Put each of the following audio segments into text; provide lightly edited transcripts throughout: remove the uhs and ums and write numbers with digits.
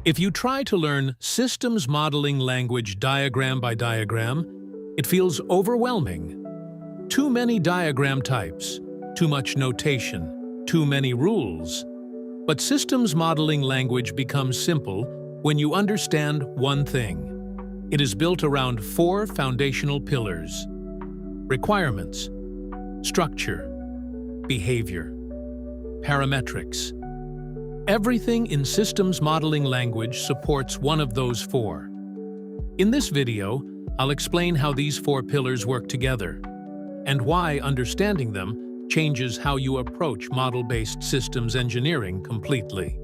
If you try to learn systems modeling language diagram by diagram, it feels overwhelming. Too many diagram types, too much notation, too many rules. But systems modeling language becomes simple when you understand one thing. It is built around 4 foundational pillars: requirements, structure, behavior, parametrics. Everything in systems modeling language supports one of those 4. In this video, I'll explain how these 4 pillars work together and why understanding them changes how you approach model-based systems engineering completely.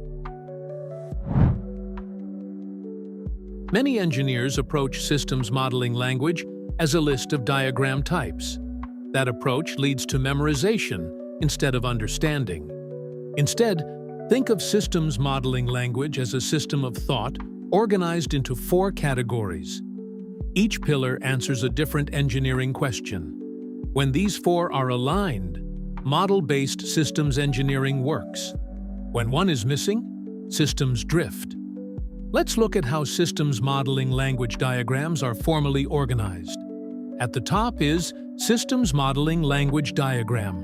Many engineers approach systems modeling language as a list of diagram types. That approach leads to memorization instead of understanding. Instead, think of systems modeling language as a system of thought organized into 4 categories. Each pillar answers a different engineering question. When these 4 are aligned, model-based systems engineering works. When one is missing, systems drift. Let's look at how systems modeling language diagrams are formally organized. At the top is Systems Modeling Language Diagram.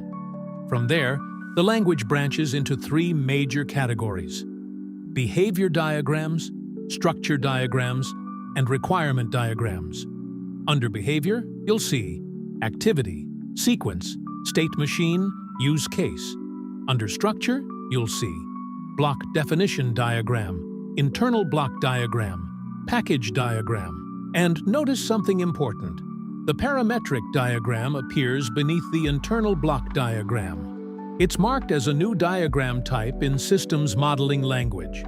From there, the language branches into 3 major categories: behavior diagrams, structure diagrams, and requirement diagrams. Under behavior, you'll see activity, sequence, state machine, use case. Under structure, you'll see block definition diagram, internal block diagram, package diagram. And notice something important. The parametric diagram appears beneath the internal block diagram. It's marked as a new diagram type in systems modeling language.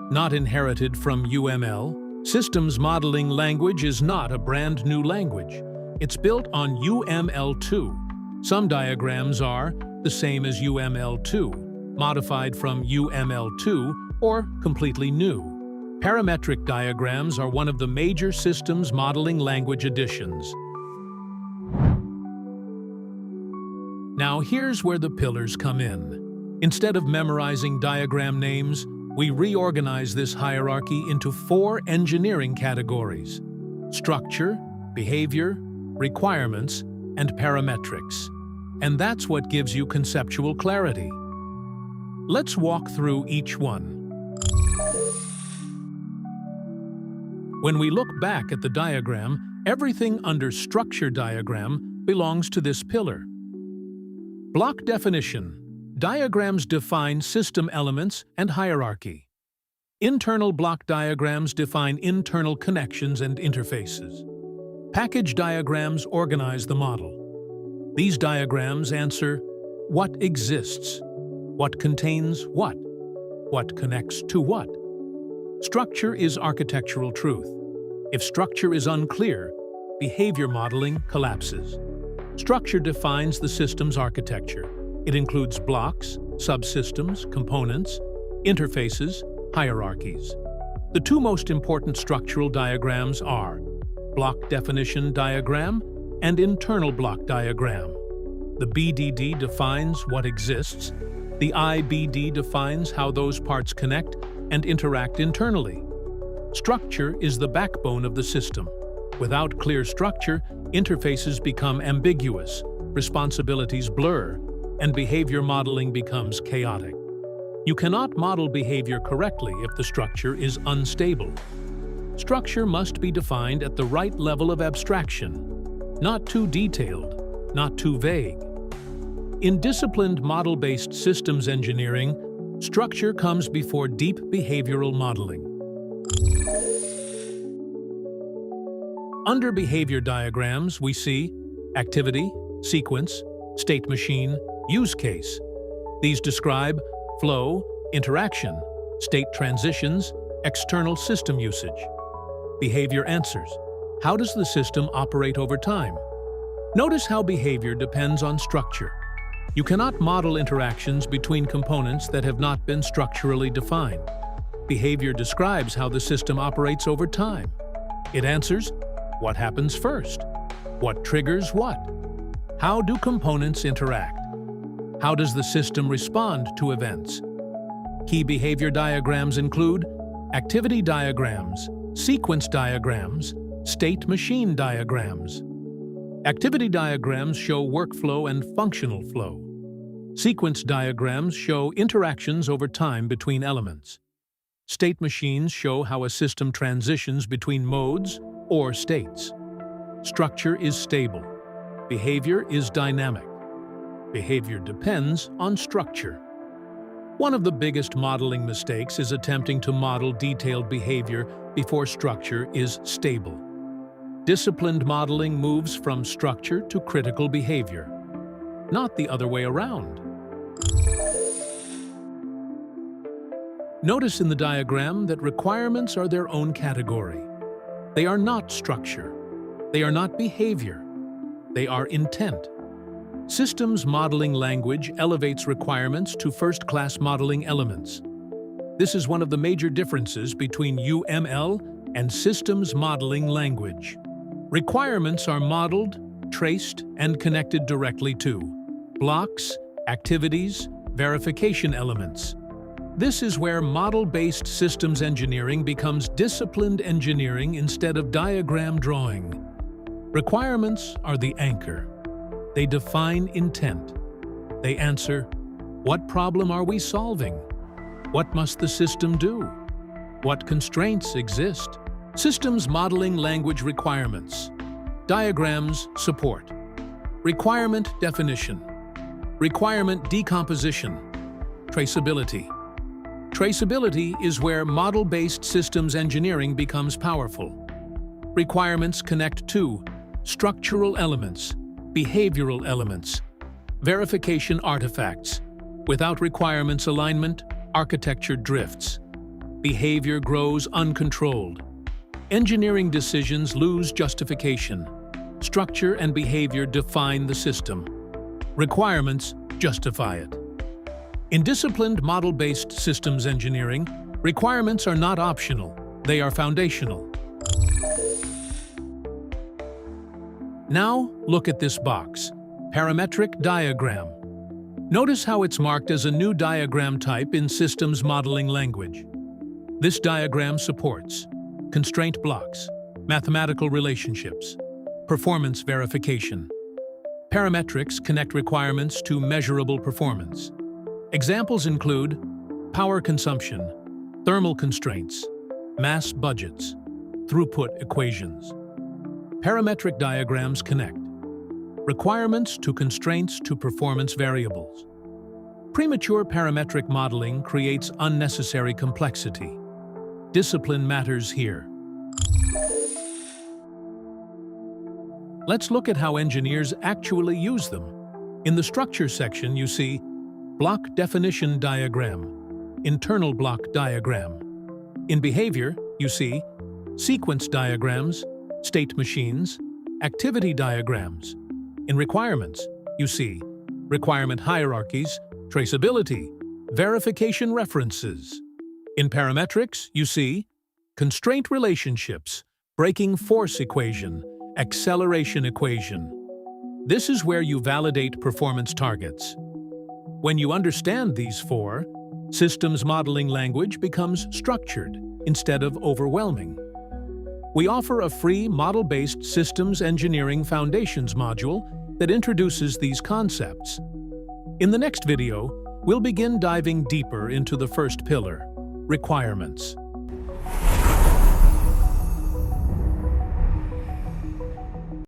Not inherited from UML, systems modeling language is not a brand new language. It's built on UML2. Some diagrams are the same as UML2, modified from UML2, or completely new. Parametric diagrams are one of the major systems modeling language additions. Now here's where the pillars come in. Instead of memorizing diagram names, we reorganize this hierarchy into 4 engineering categories: structure, behavior, requirements, and parametrics. And that's what gives you conceptual clarity. Let's walk through each one. When we look back at the diagram, everything under structure diagram belongs to this pillar. Block definition. Diagrams define system elements and hierarchy. Internal block diagrams define internal connections and interfaces. Package diagrams organize the model. These diagrams answer what exists, what contains what connects to what. Structure is architectural truth. If structure is unclear, behavior modeling collapses. Structure defines the system's architecture. It includes blocks, subsystems, components, interfaces, hierarchies. The 2 most important structural diagrams are block definition diagram and internal block diagram. The BDD defines what exists. The IBD defines how those parts connect and interact internally. Structure is the backbone of the system. Without clear structure, interfaces become ambiguous, responsibilities blur, and behavior modeling becomes chaotic. You cannot model behavior correctly if the structure is unstable. Structure must be defined at the right level of abstraction, not too detailed, not too vague. In disciplined model-based systems engineering, structure comes before deep behavioral modeling. Under behavior diagrams, we see activity, sequence, state machine, use case. These describe flow, interaction, state transitions, external system usage. Behavior answers. How does the system operate over time? Notice how behavior depends on structure. You cannot model interactions between components that have not been structurally defined. Behavior describes how the system operates over time. It answers, what happens first? What triggers what? How do components interact? How does the system respond to events? Key behavior diagrams include activity diagrams, sequence diagrams, state machine diagrams. Activity diagrams show workflow and functional flow. Sequence diagrams show interactions over time between elements. State machines show how a system transitions between modes or states. Structure is stable. Behavior is dynamic. Behavior depends on structure. One of the biggest modeling mistakes is attempting to model detailed behavior before structure is stable. Disciplined modeling moves from structure to critical behavior, not the other way around. Notice in the diagram that requirements are their own category. They are not structure. They are not behavior. They are intent. Systems modeling language elevates requirements to first-class modeling elements. This is one of the major differences between UML and systems modeling language. Requirements are modeled, traced, and connected directly to blocks, activities, verification elements. This is where model-based systems engineering becomes disciplined engineering instead of diagram drawing. Requirements are the anchor. They define intent. They answer, what problem are we solving? What must the system do? What constraints exist? Systems modeling language requirements. Diagrams support. Requirement definition. Requirement decomposition. Traceability. Traceability is where model-based systems engineering becomes powerful. Requirements connect to structural elements, behavioral elements, verification artifacts. Without requirements alignment, architecture drifts. Behavior grows uncontrolled. Engineering decisions lose justification. Structure and behavior define the system. Requirements justify it. In disciplined model-based systems engineering, requirements are not optional, they are foundational. Now, look at this box, parametric diagram. Notice how it's marked as a new diagram type in systems modeling language. This diagram supports constraint blocks, mathematical relationships, performance verification. Parametrics connect requirements to measurable performance. Examples include power consumption, thermal constraints, mass budgets, throughput equations. Parametric diagrams connect requirements to constraints to performance variables. Premature parametric modeling creates unnecessary complexity. Discipline matters here. Let's look at how engineers actually use them. In the structure section, you see block definition diagram, internal block diagram. In behavior, you see sequence diagrams, state machines, activity diagrams. In requirements, you see requirement hierarchies, traceability, verification references. In parametrics, you see constraint relationships, breaking force equation, acceleration equation. This is where you validate performance targets. When you understand these four, systems modeling language becomes structured instead of overwhelming. We offer a free model-based systems engineering foundations module that introduces these concepts. In the next video, we'll begin diving deeper into the first pillar, requirements.